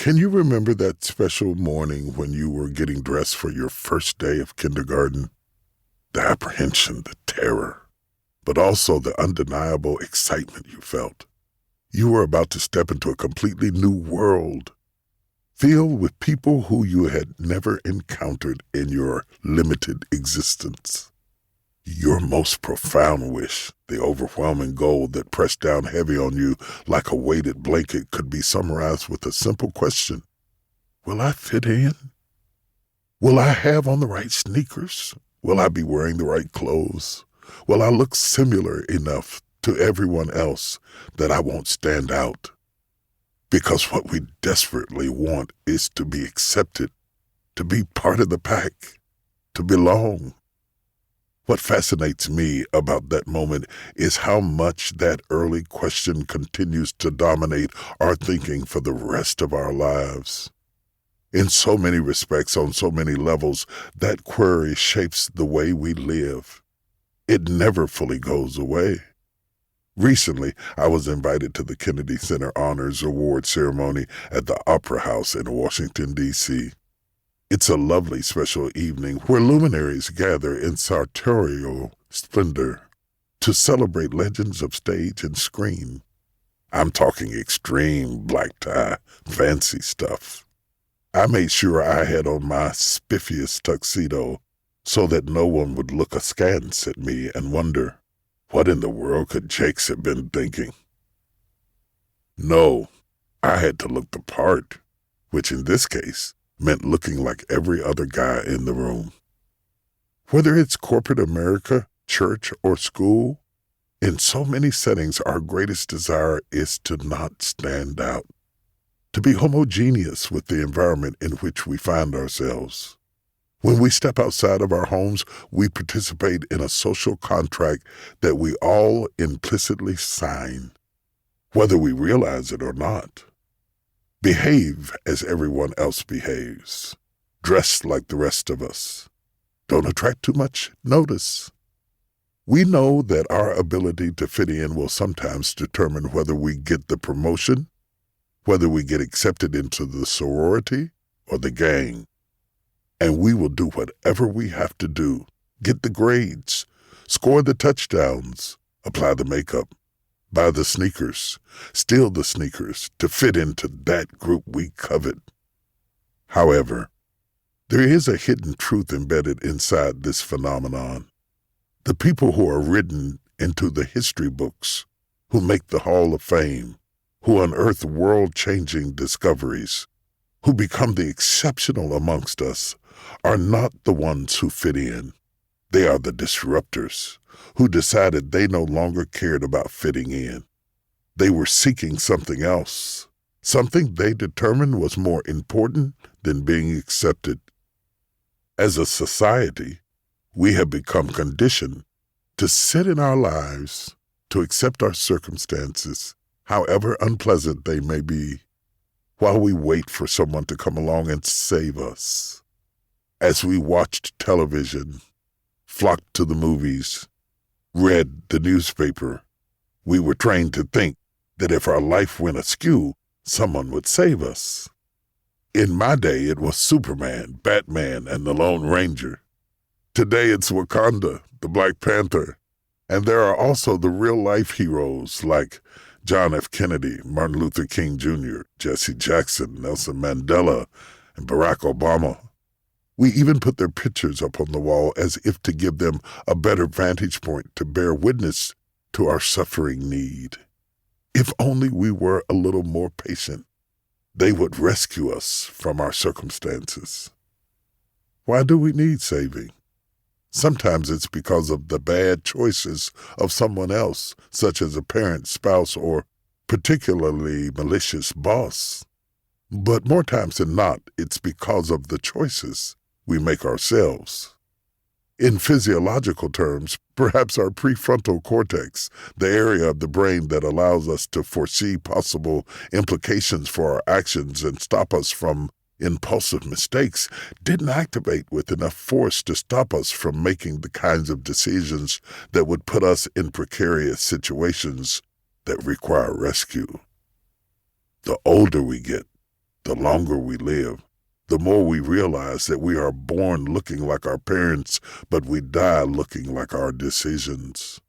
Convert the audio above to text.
Can you remember that special morning when you were getting dressed for your first day of kindergarten? The apprehension, the terror, but also the undeniable excitement you felt. You were about to step into a completely new world, filled with people who you had never encountered in your limited existence. Your most profound wish, the overwhelming goal that pressed down heavy on you like a weighted blanket, could be summarized with a simple question. Will I fit in? Will I have on the right sneakers? Will I be wearing the right clothes? Will I look similar enough to everyone else that I won't stand out? Because what we desperately want is to be accepted, to be part of the pack, to belong. What fascinates me about that moment is how much that early question continues to dominate our thinking for the rest of our lives. In so many respects, on so many levels, that query shapes the way we live. It never fully goes away. Recently, I was invited to the Kennedy Center Honors Award ceremony at the Opera House in Washington, D.C. It's a lovely special evening where luminaries gather in sartorial splendor to celebrate legends of stage and screen. I'm talking extreme black tie, fancy stuff. I made sure I had on my spiffiest tuxedo so that no one would look askance at me and wonder, what in the world could Jakes have been thinking? No, I had to look the part, which in this case meant looking like every other guy in the room. Whether it's corporate America, church, or school, in so many settings our greatest desire is to not stand out, to be homogeneous with the environment in which we find ourselves. When we step outside of our homes, we participate in a social contract that we all implicitly sign, whether we realize it or not. Behave as everyone else behaves. Dress like the rest of us. Don't attract too much notice. We know that our ability to fit in will sometimes determine whether we get the promotion, whether we get accepted into the sorority or the gang. And we will do whatever we have to do, get the grades, score the touchdowns, apply the makeup, buy the sneakers, steal the sneakers to fit into that group we covet. However, there is a hidden truth embedded inside this phenomenon. The people who are written into the history books, who make the Hall of Fame, who unearth world-changing discoveries, who become the exceptional amongst us, are not the ones who fit in. They are the disruptors, who decided they no longer cared about fitting in. They were seeking something else, something they determined was more important than being accepted. As a society, we have become conditioned to sit in our lives, to accept our circumstances, however unpleasant they may be, while we wait for someone to come along and save us. As we watched television, flocked to the movies, read the newspaper, we were trained to think that if our life went askew, someone would save us. In my day, it was Superman, Batman, and the Lone Ranger. Today, it's Wakanda, the Black Panther, and there are also the real-life heroes like John F. Kennedy, Martin Luther King Jr., Jesse Jackson, Nelson Mandela, and Barack Obama. We even put their pictures up on the wall as if to give them a better vantage point to bear witness to our suffering need. If only we were a little more patient, they would rescue us from our circumstances. Why do we need saving? Sometimes it's because of the bad choices of someone else, such as a parent, spouse, or particularly malicious boss. But more times than not, it's because of the choices we make ourselves. In physiological terms, perhaps our prefrontal cortex, the area of the brain that allows us to foresee possible implications for our actions and stop us from impulsive mistakes, didn't activate with enough force to stop us from making the kinds of decisions that would put us in precarious situations that require rescue. The older we get, The longer we live, the more we realize that we are born looking like our parents, but we die looking like our decisions.